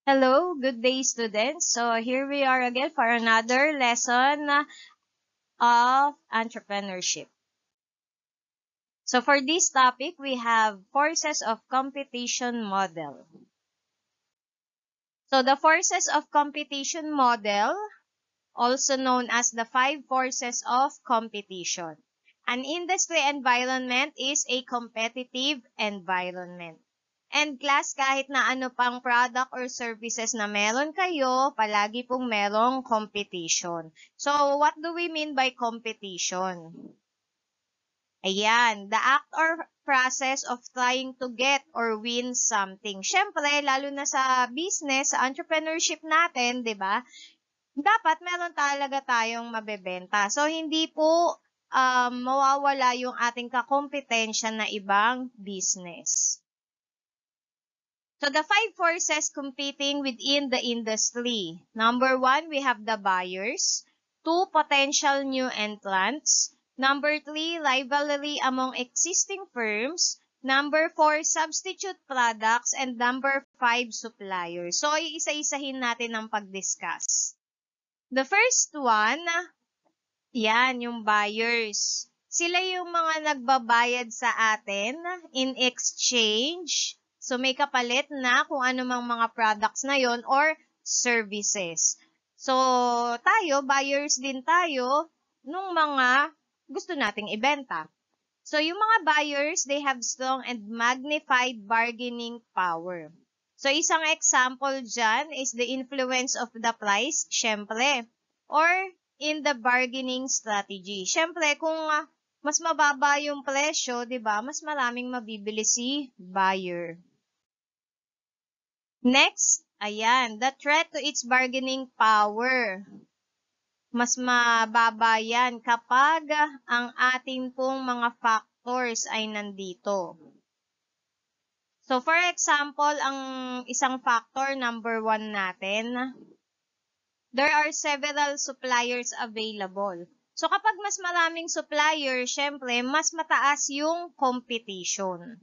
Hello, good day students. So here we are again for another lesson of entrepreneurship. So for this topic, we have forces of competition model. So the forces of competition model, also known as the five forces of competition. An industry environment is a competitive environment. And class, kahit na ano pang product or services na meron kayo, palagi pong merong competition. So, what do we mean by competition? Ayan, the act or process of trying to get or win something. Siyempre, lalo na sa business, sa entrepreneurship natin, di ba? Dapat meron talaga tayong mabebenta. So, hindi po mawawala yung ating kakompetensya na ibang business. So, the five forces competing within the industry. Number one, we have the buyers. Two, potential new entrants. Number three, rivalry among existing firms. Number four, substitute products. And number five, suppliers. So, iisa-isahin natin ang pag-discuss. The first one, yan, yung buyers. Sila yung mga nagbabayad sa atin in exchange. So, may kapalit na kung ano mang mga products na yon or services. So, tayo, buyers din tayo nung mga gusto nating ibenta. So, yung mga buyers, they have strong and magnified bargaining power. So, isang example dyan is the influence of the price, syempre, or in the bargaining strategy. Syempre, kung mas mababa yung presyo, di ba, mas maraming mabibili si buyer. Next, ayan, the threat to its bargaining power. Mas mababa yan kapag ang ating pong mga factors ay nandito. So, for example, ang isang factor, number one natin, there are several suppliers available. So, kapag mas maraming supplier, syempre, mas mataas yung competition.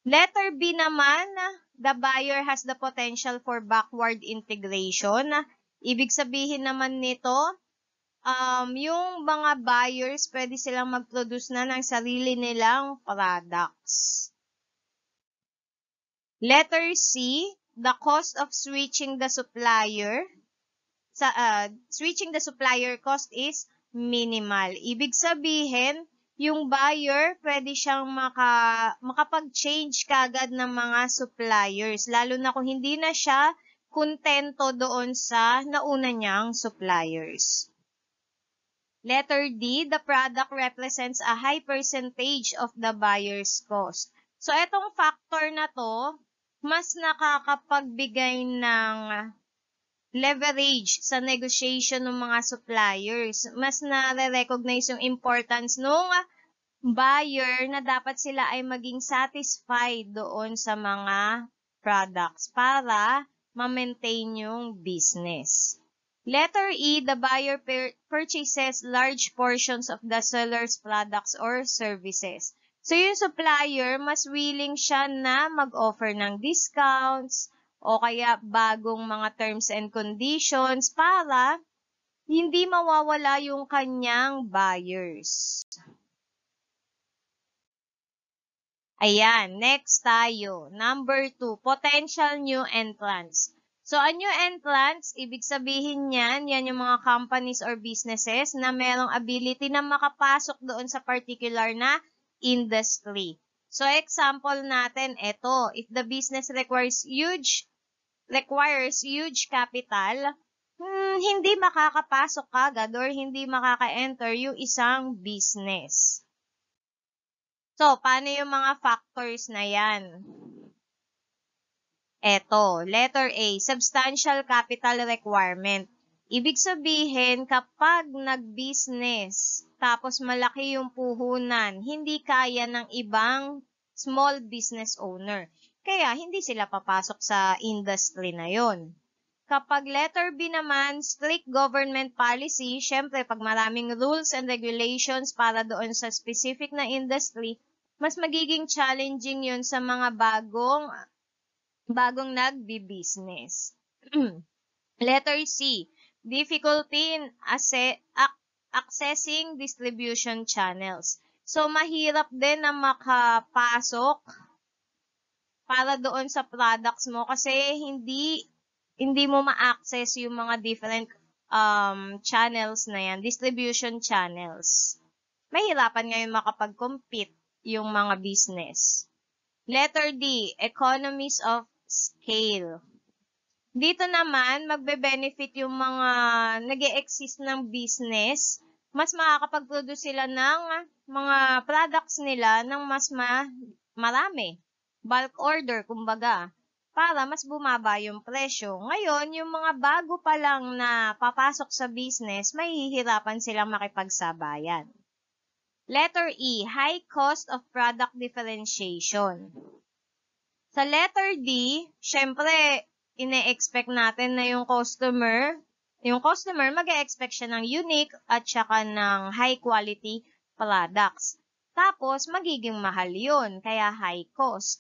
Letter B naman, the buyer has the potential for backward integration. Ibig sabihin naman nito, yung mga buyers, pwede silang mag-produce na ng sarili nilang products. Letter C, the cost of switching the supplier cost is minimal. Ibig sabihin, yung buyer, pwede siyang makapag-change kagad ng mga suppliers, lalo na kung hindi na siya kontento doon sa nauna niyang suppliers. Letter D, the product represents a high percentage of the buyer's cost. So, etong factor na to, mas nakakapagbigay ng leverage sa negotiation ng mga suppliers. Mas nare-recognize yung importance ng buyer na dapat sila ay maging satisfied doon sa mga products para ma-maintain yung business. Letter E, the buyer purchases large portions of the seller's products or services. So, yung supplier, mas willing siya na mag-offer ng discounts, o kaya bagong mga terms and conditions para hindi mawawala yung kanyang buyers. Ayan, next tayo. Number 2, potential new entrants. So, a new entrants, ibig sabihin yan yung mga companies or businesses na merong ability na makapasok doon sa particular na industry. So, example natin, ito, if the business requires huge capital, hindi makakapasok agad or hindi makaka-enter yung isang business. So, paano yung mga factors na yan? Eto, letter A, substantial capital requirement. Ibig sabihin, kapag nag-business, tapos malaki yung puhunan, hindi kaya ng ibang small business owner. Kaya, hindi sila papasok sa industry na yon. Kapag letter B naman, strict government policy, syempre, pag maraming rules and regulations para doon sa specific na industry, mas magiging challenging yun sa mga bagong bagong nagbi-business. Letter C, difficulty in accessing distribution channels. So, mahirap din na makapasok para doon sa products mo kasi hindi mo ma-access yung mga different channels na yan, distribution channels. Mahirapan ngayon makapag-compete yung mga business. Letter D, economies of scale. Dito naman, magbe-benefit yung mga nag-e-exist ng business. Mas makakapag-produce sila ng mga products nila ng mas marami. Bulk order, kumbaga, para mas bumaba yung presyo. Ngayon, yung mga bago pa lang na papasok sa business, mahihirapan silang makipagsabayan. Letter E, high cost of product differentiation. Sa letter D, syempre, ine-expect natin na yung customer mag-e-expect siya ng unique at saka ng high quality products. Tapos, magiging mahal yun, kaya high cost.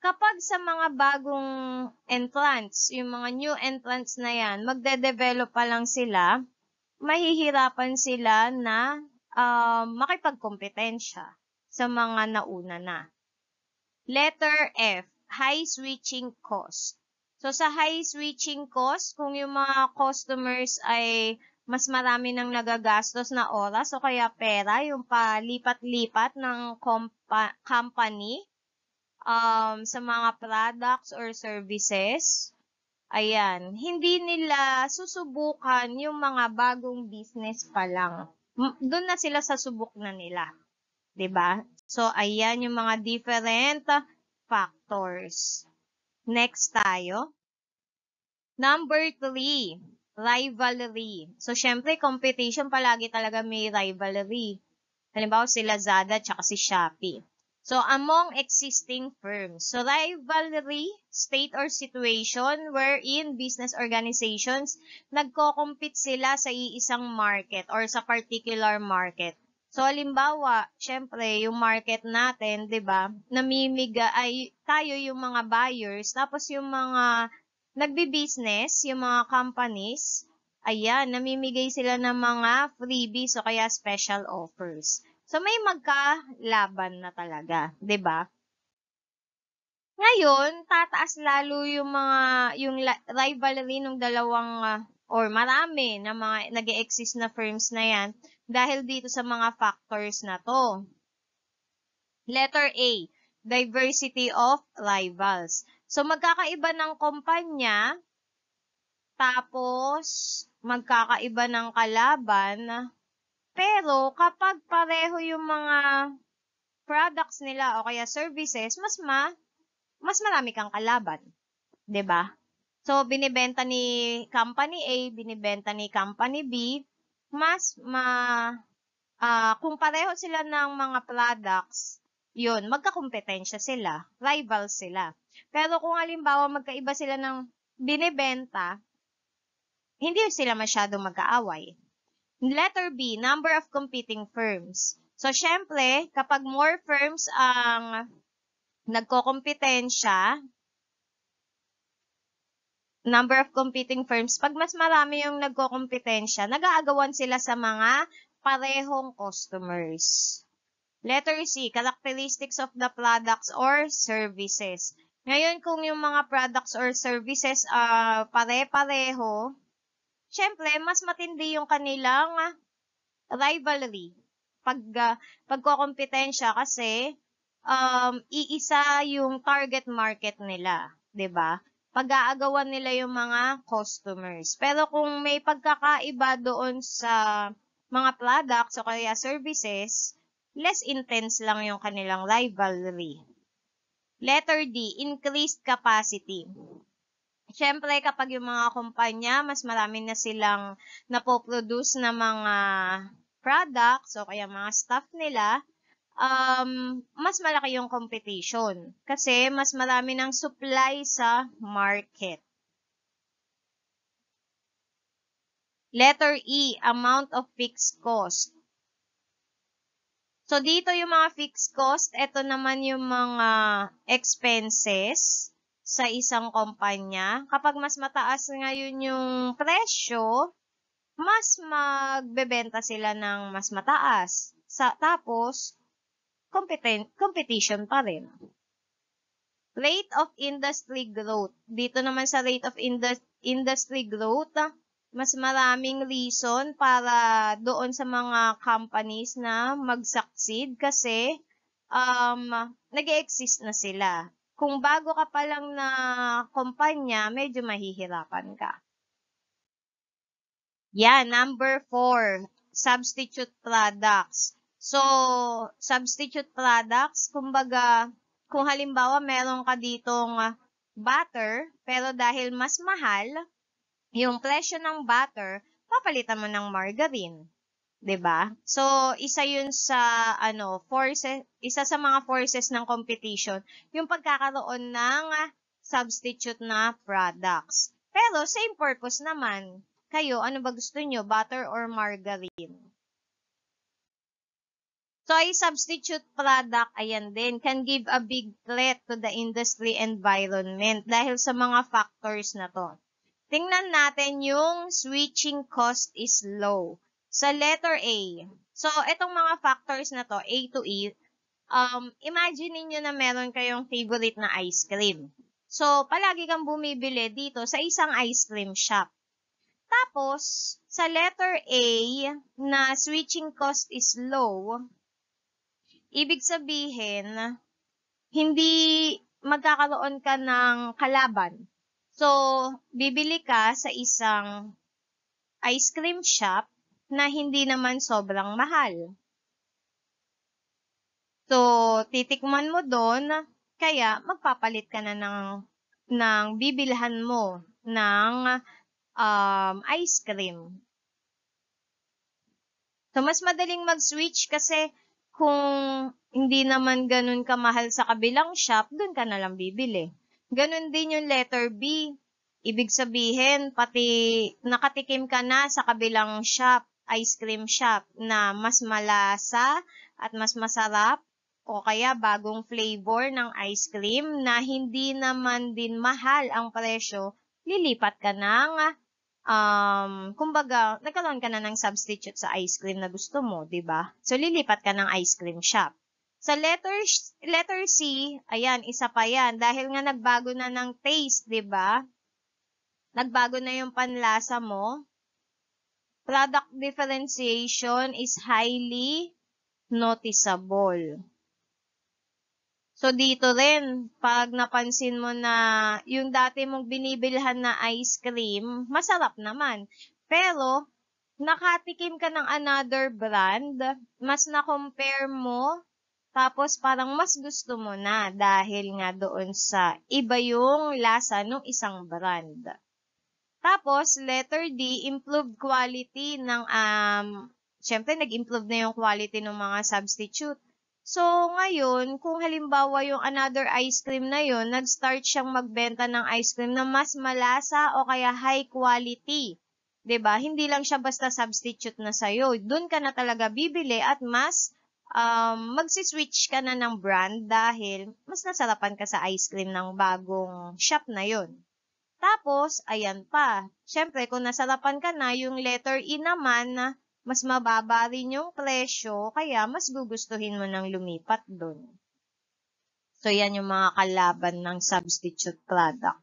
Kapag sa mga bagong entrants, yung mga new entrants na yan, magde-develop pa lang sila, mahihirapan sila na makipagkompetensya sa mga nauna na. Letter F, high switching cost. So, sa high switching cost, kung yung mga customers ay mas marami nang nagagastos na oras o kaya pera, yung palipat-lipat ng company sa mga products or services, ayan, hindi nila susubukan yung mga bagong business pa lang. Doon na sila sa subok na nila. 'Di ba? So, ayan yung mga different factors. Next tayo. Number 3, rivalry. So, syempre, competition palagi talaga may rivalry. Halimbawa, si Lazada at si Shopee. So, among existing firms. So, rivalry, state or situation wherein business organizations nagko-compete sila sa iisang market or sa particular market. So, halimbawa, syempre, yung market natin, 'di ba? Ay tayo yung mga buyers, tapos yung mga nagbi-business, yung mga companies, ayan, namimigay sila ng mga freebies o kaya special offers. So, may magkalaban na talaga, 'di ba? Ngayon, tataas lalo yung rivalry ng dalawang or marami na mga nag-e-exist na firms na yan dahil dito sa mga factors na to. Letter A, diversity of rivals. So, magkakaiba ng kumpanya, tapos magkakaiba ng kalaban, pero kapag pareho yung mga products nila o kaya services, mas marami kang kalaban, 'di ba? So binibenta ni company A, binibenta ni company B, kung pareho sila ng mga products, 'yun, magkakompetensya sila, rivals sila. Pero kung halimbawa magkaiba sila ng binibenta, hindi sila masyadong magkaaway. Letter B, number of competing firms. So, syempre, kapag more firms ang nagkokompetensya, number of competing firms, pag mas marami yung nagkokompetensya, nag-aagawan sila sa mga parehong customers. Letter C, characteristics of the products or services. Ngayon, kung yung mga products or services pare-pareho, syempre, mas matindi yung kanilang rivalry. Pagkokompetensya kasi iisa yung target market nila, 'di ba? Pag-aagawan nila yung mga customers. Pero kung may pagkakaiba doon sa mga products o kaya services, less intense lang yung kanilang rivalry. Letter D, increased capacity. Siyempre, kapag yung mga kumpanya, mas marami na silang napoproduce na mga products o kaya mga stuff nila, mas malaki yung competition. Kasi mas marami ng supply sa market. Letter E, amount of fixed cost. So, dito yung mga fixed cost, ito naman yung mga expenses sa isang kumpanya. Kapag mas mataas ngayon yung presyo, mas magbebenta sila ng mas mataas. Tapos, competition pa rin. Rate of industry growth. Dito naman sa rate of industry growth, mas maraming reason para doon sa mga companies na mag-succeed kasi nag-exist na sila. Kung bago ka pa lang na kumpanya, medyo mahihirapan ka. Yan, number 4, substitute products. So, substitute products, kumbaga, kung halimbawa meron ka ditong butter, pero dahil mas mahal, yung presyo ng butter, papalitan mo ng margarine. 'Di ba? So, isa 'yun sa isa sa mga forces ng competition, yung pagkakaroon ng substitute na products. Pero same purpose naman. Kayo, ano ba gusto nyo? Butter or margarine? So, a substitute product, ayan din, can give a big threat to the industry environment dahil sa mga factors na to. Tingnan natin yung switching cost is low. Sa letter A, so itong mga factors na to, A to E, imagine niyo na meron kayong favorite na ice cream. So, palagi kang bumibili dito sa isang ice cream shop. Tapos, sa letter A, na switching cost is low, ibig sabihin, hindi magkakaroon ka ng kalaban. So, bibili ka sa isang ice cream shop na hindi naman sobrang mahal. So, titikman mo doon, kaya magpapalit ka na ng bibilhan mo ng ice cream. So, mas madaling mag-switch kasi kung hindi naman ganun kamahal sa kabilang shop, doon ka na lang bibili. Ganun din yung letter B. Ibig sabihin, pati nakatikim ka na sa kabilang shop, ice cream shop, na mas malasa at mas masarap o kaya bagong flavor ng ice cream na hindi naman din mahal ang presyo, lilipat ka ng kumbaga, nagkaroon ka na ng substitute sa ice cream na gusto mo, 'di ba? So, lilipat ka ng ice cream shop. Sa letter C, ayan, isa pa yan. Dahil nga nagbago na ng taste, 'di ba? Nagbago na yung panlasa mo. Product differentiation is highly noticeable. So, dito rin, pag napansin mo na yung dati mong binibilhan na ice cream, masarap naman. Pero, nakatikim ka ng another brand, mas na-compare mo, tapos parang mas gusto mo na dahil nga doon sa iba yung lasa ng isang brand. Tapos, letter D, improved quality ng, syempre, nag-improve na yung quality ng mga substitute. So, ngayon, kung halimbawa yung another ice cream na yun, nag-start siyang magbenta ng ice cream na mas malasa o kaya high quality. 'Di ba? Hindi lang siya basta substitute na sa'yo. Doon ka na talaga bibili at mas magsiswitch ka na ng brand dahil mas nasarapan ka sa ice cream ng bagong shop na yun. Tapos, ayan pa. Syempre, kung nasarapan ka na, yung letter E naman, mas mababa rin yung presyo, kaya mas gugustuhin mo nang lumipat doon. So, yan yung mga kalaban ng substitute product.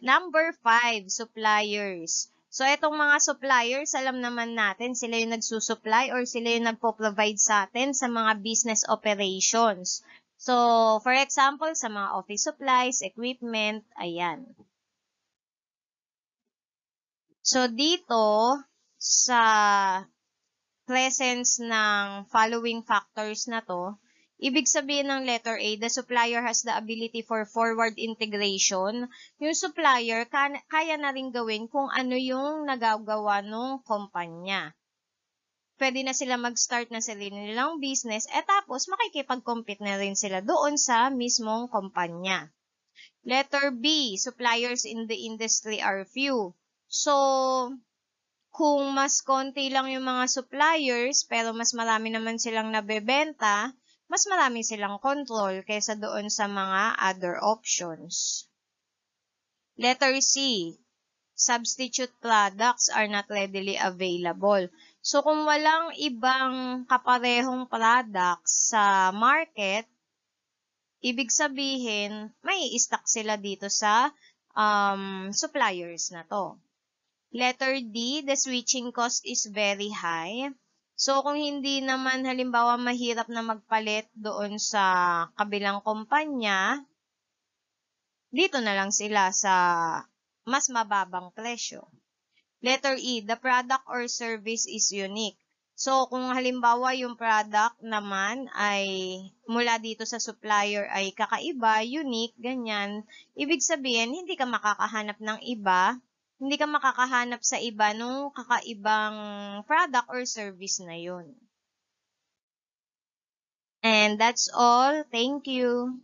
Number 5, suppliers. So, itong mga suppliers, alam naman natin, sila yung nagsusupply or sila yung nagpo-provide sa atin sa mga business operations. So, for example, sa mga office supplies, equipment, ayan. So, dito, sa presence ng following factors na to, ibig sabihin ng letter A, the supplier has the ability for forward integration. Yung supplier, kaya na rin gawin kung ano yung nagagawa ng kumpanya. Pwede na sila mag-start na sarili nilang business, tapos makikipag-compete na rin sila doon sa mismong kumpanya. Letter B, suppliers in the industry are few. So, kung mas konti lang yung mga suppliers, pero mas marami naman silang nabebenta, mas marami silang control kaysa doon sa mga other options. Letter C, substitute products are not readily available. So, kung walang ibang kaparehong products sa market, ibig sabihin, may stock sila dito sa suppliers na to. Letter D, the switching cost is very high. So, kung hindi naman halimbawa mahirap na magpalit doon sa kabilang kumpanya, dito na lang sila sa mas mababang presyo. Letter E, the product or service is unique. So, kung halimbawa yung product naman ay mula dito sa supplier ay kakaiba, unique, ganyan, ibig sabihin, hindi ka makakahanap ng iba, hindi ka makakahanap sa iba nung kakaibang product or service na yun. And that's all. Thank you.